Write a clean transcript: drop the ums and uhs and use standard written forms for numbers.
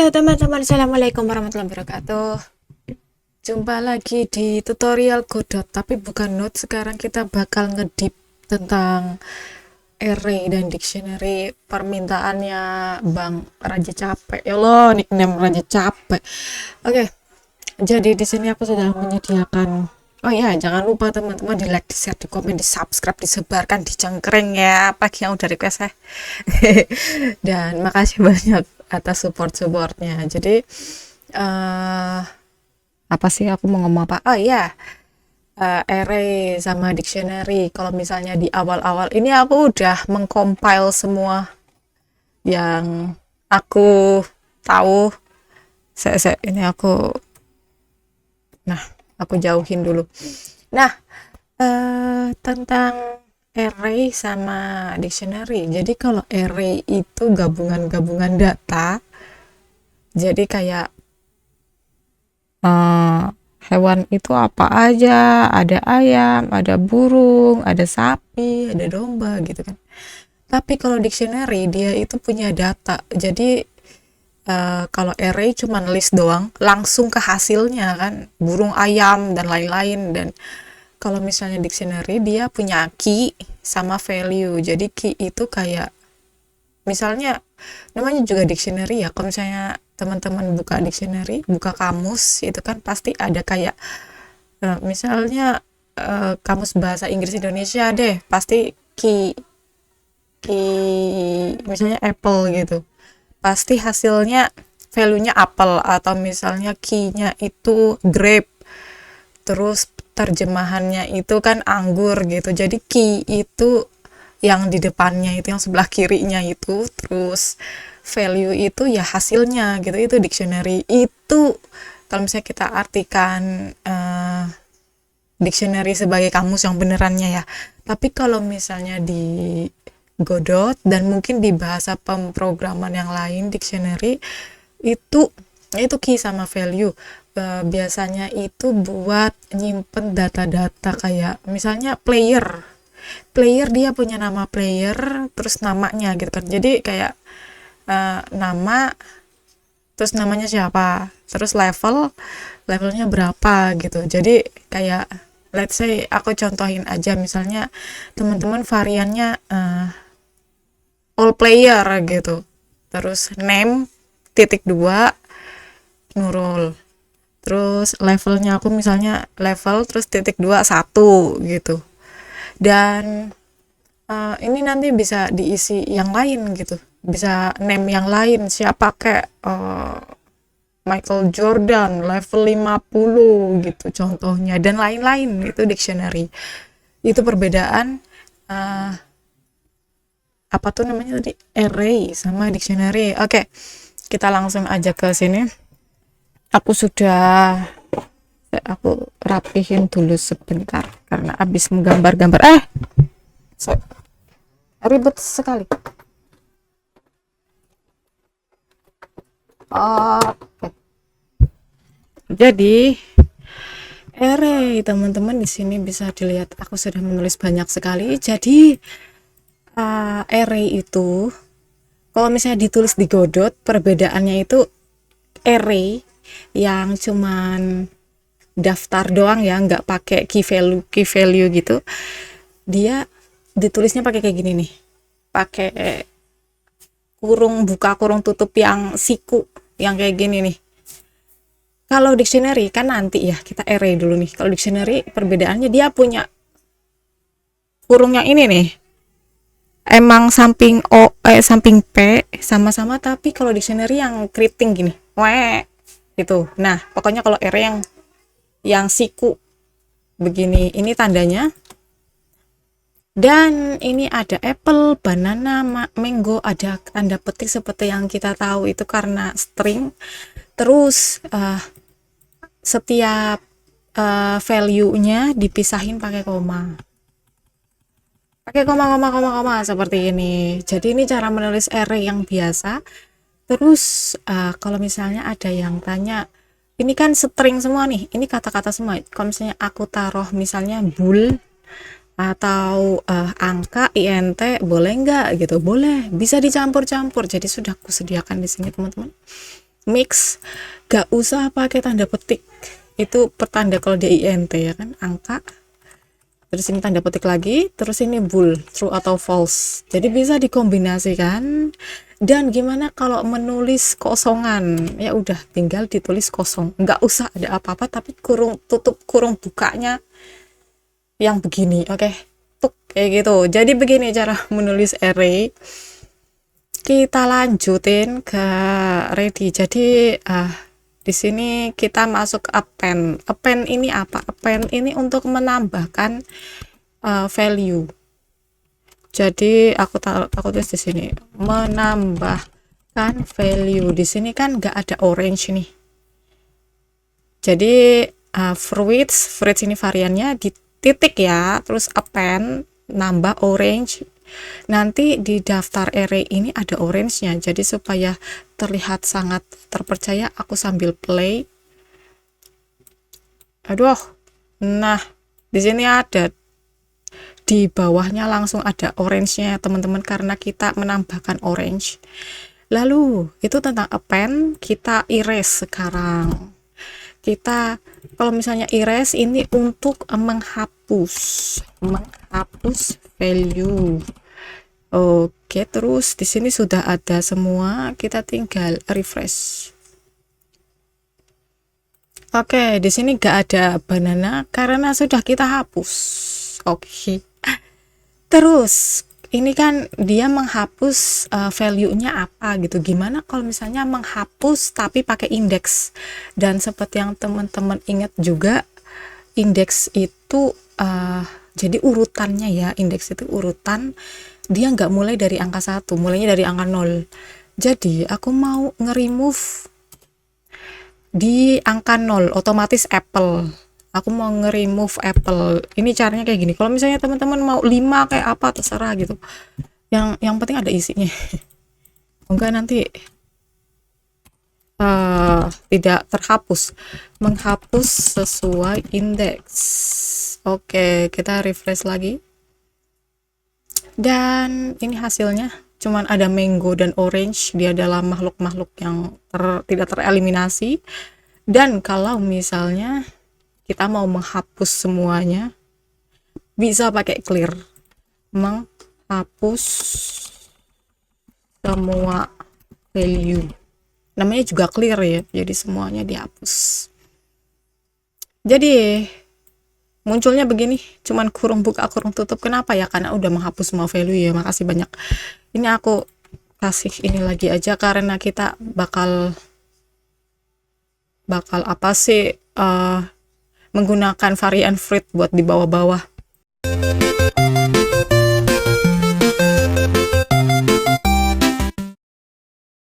Halo teman-teman, assalamualaikum warahmatullahi wabarakatuh. Jumpa lagi di tutorial Godot, tapi bukan note. Sekarang kita bakal ngedip tentang array dan dictionary permintaannya Bang Raja Capek. Ya Allah, nickname Raja Capek. Oke, jadi di sini aku sudah menyediakan. Oh ya, jangan lupa teman-teman di like, di share, di komen, di subscribe, disebarkan, dicengkring ya. Apalagi yang udah request ya. Dan makasih banyak atas support-supportnya. Jadi eh apa sih aku mau ngomong apa? Oh iya, array sama dictionary. Kalau misalnya di awal-awal ini aku udah mengcompile semua yang aku tahu. Ini nah, aku jauhin dulu. Nah, tentang array sama dictionary. Jadi kalau array itu gabungan-gabungan data. Jadi kayak hewan itu apa aja, ada ayam, ada burung, ada sapi, ada domba gitu kan. Tapi kalau dictionary dia itu punya data. Jadi kalau array cuma list doang, langsung ke hasilnya kan, burung, ayam dan lain-lain. Dan kalau misalnya dictionary dia punya key sama value. Jadi key itu kayak misalnya namanya juga dictionary ya. Kalau misalnya teman-teman buka dictionary, buka kamus, itu kan pasti ada kayak misalnya kamus bahasa Inggris Indonesia deh, pasti key misalnya apple gitu, pasti hasilnya value-nya apple. Atau misalnya key-nya itu grape, terus terjemahannya itu kan anggur gitu. Jadi key itu yang di depannya, itu yang sebelah kirinya itu, terus value itu ya hasilnya gitu. Itu dictionary. Itu kalau misalnya kita artikan dictionary sebagai kamus yang benerannya ya. Tapi kalau misalnya di Godot dan mungkin di bahasa pemrograman yang lain, dictionary itu key sama value. Biasanya itu buat nyimpen data-data kayak misalnya player dia punya nama player, terus namanya gitu kan. Jadi kayak nama, terus namanya siapa, terus levelnya berapa gitu. Jadi kayak let's say aku contohin aja, misalnya teman-teman variannya all player gitu, terus name titik dua Nurul, terus levelnya aku misalnya level terus titik dua satu gitu. Dan ini nanti bisa diisi yang lain gitu, bisa name yang lain, siapa kayak Michael Jordan level 50 gitu contohnya, dan lain-lain. Itu dictionary. Itu perbedaan apa tuh namanya tadi, array sama dictionary. Oke, kita langsung aja ke sini. Aku rapihin dulu sebentar karena habis menggambar-gambar ribet sekali. Oke. Jadi array teman-teman, di sini bisa dilihat aku sudah menulis banyak sekali. Jadi array itu kalau misalnya ditulis di Godot, perbedaannya itu array yang cuman daftar doang ya, nggak pakai key value gitu, dia ditulisnya pakai kayak gini nih, pakai kurung buka kurung tutup yang siku yang kayak gini nih. Kalau dictionary kan nanti ya, kita array dulu nih. Kalau dictionary perbedaannya dia punya kurung yang ini nih, emang samping samping P sama-sama, tapi kalau dictionary yang keriting gini gitu. Nah pokoknya kalau array yang siku begini, ini tandanya. Dan ini ada apple, banana, mango, ada tanda petik seperti yang kita tahu itu karena string. Terus setiap value-nya dipisahin pakai koma. Pakai koma seperti ini. Jadi ini cara menulis array yang biasa. Terus kalau misalnya ada yang tanya, ini kan string semua nih, ini kata-kata semua. Kalau misalnya aku taruh misalnya bool atau angka int, boleh nggak gitu? Boleh, bisa dicampur-campur. Jadi sudah aku sediakan di sini teman-teman. mix, gak usah pakai tanda petik. Itu pertanda kalau dia int ya kan, angka, terus ini tanda petik lagi, terus ini bool, true atau false. Jadi bisa dikombinasikan. Dan gimana kalau menulis kosongan? Ya udah tinggal ditulis kosong, nggak usah ada apa-apa, tapi kurung tutup kurung bukanya yang begini. Oke, tuk kayak gitu. Jadi begini cara menulis array. Kita lanjutin ke ready. Jadi di sini kita masuk append. Append ini apa? Append ini untuk menambahkan value. Jadi aku tulis di sini menambahkan value. Di sini kan nggak ada orange nih. Jadi fruits ini variannya di titik ya, terus append nambah orange. Nanti di daftar array ini ada orange-nya. Jadi supaya terlihat sangat terpercaya, aku sambil play. Aduh. Nah, di sini ada, di bawahnya langsung ada orange-nya teman-teman, karena kita menambahkan orange. Lalu itu tentang append, kita erase sekarang. Kita kalau misalnya erase ini untuk menghapus value. Oke, terus di sini sudah ada semua, kita tinggal refresh. Oke, di sini gak ada banana karena sudah kita hapus. Oke. Terus ini kan dia menghapus value-nya apa gitu. Gimana kalau misalnya menghapus tapi pakai indeks? Dan seperti yang teman-teman ingat juga, indeks itu jadi urutannya ya, indeks itu urutan, dia nggak mulai dari angka 1, mulainya dari angka 0. Jadi aku mau nge-remove di angka 0, otomatis apple. Aku mau nge-remove apple. Ini caranya kayak gini. Kalau misalnya teman-teman mau 5 kayak apa terserah gitu. Yang penting ada isinya. Enggak nanti tidak terhapus. Menghapus sesuai indeks. Oke, kita refresh lagi. Dan ini hasilnya cuman ada mango dan orange. Dia adalah makhluk-makhluk yang tidak tereliminasi. Dan kalau misalnya kita mau menghapus semuanya, bisa pakai clear, menghapus semua value, namanya juga clear ya, jadi semuanya dihapus. Jadi munculnya begini, cuman kurung buka kurung tutup. Kenapa ya? Karena udah menghapus semua value ya. Makasih banyak. Ini aku kasih ini lagi aja karena kita bakal apa sih, menggunakan varian fruit buat di bawah-bawah.